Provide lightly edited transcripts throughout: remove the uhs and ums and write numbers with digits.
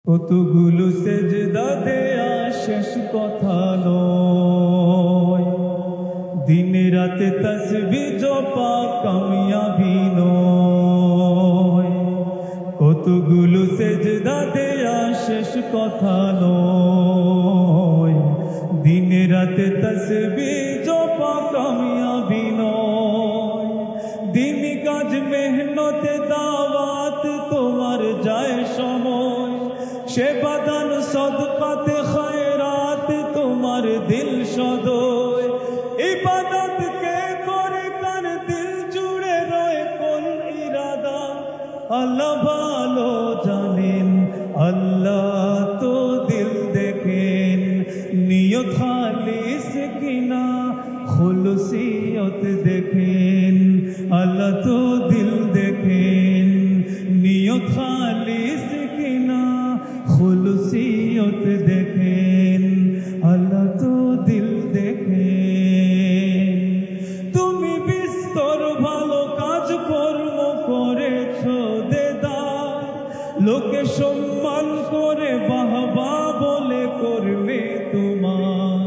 কতগুলো সেজদা দেয়া শেষ কথা নয়, দিন রাতে তাসবিহ জপা কামিয়াবি নয়। কতগুলো সেজদা দেয়া শেষ কথা নয়, দিন রাতে তাসবিহ জপা কামিয়াবি নয়। দিন কাজ মেহনতে দাওয়াত তোমার যায় সময়, সেবা দান সদকাতে খায়রাত তোমার দিল সদয়। ইবাদত কে করে কার দিল জুড়ে রয় কোন ইরাদা, আল্লাহ ভালো জানেন, আল্লাহ তো দিল দেখেন। নিয়ত খালিস কিনা খুলুসিয়ত দেখেন, আল্লাহ তো দিল দেখেন। নিয়ত খালিস কিনা খুলুসিয়ত দেখেন, আল্লাহ তো দিল দেখেন। তুমি বিস্তর ভালো কাজ কর্ম করেছো দেদার, লোকে সম্মান করে বাহবা বলে করবে তোমার।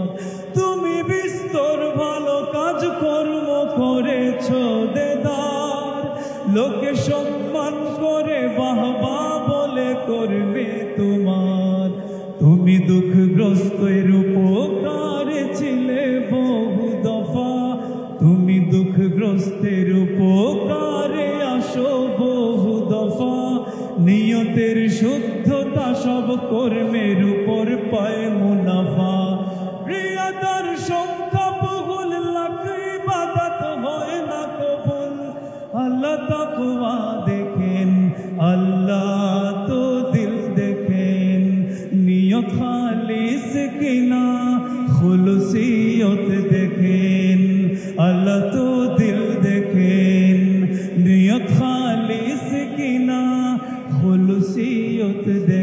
তুমি বিস্তর ভালো কাজ কর্ম করেছো দেদার, লোকে সম্মান করে বাহবা বলে করবে তোমার। তুমি দুঃখগ্রস্তের উপকারে ছিলে বহু দফা, তুমি দুঃখগ্রস্তের উপকারে আসো বহু দফা। নিয়তের শুদ্ধতা সব কর্মের উপর পায় মুনাফা। ক্রিয়াদার সংখ্যা বহুল, লাখ ইবাদত হয় না কবুল। আল্লাহ তাকওয়া দেখেন, আল্লাহ তো দিল দেখেন। নিয়ত খালিস কিনা খুলুসিয়ত দেখেন, আল্লাহ তো দিল দেখেন। নিয়ত খালিস কিনা খুলুসিয়ত দেখেন।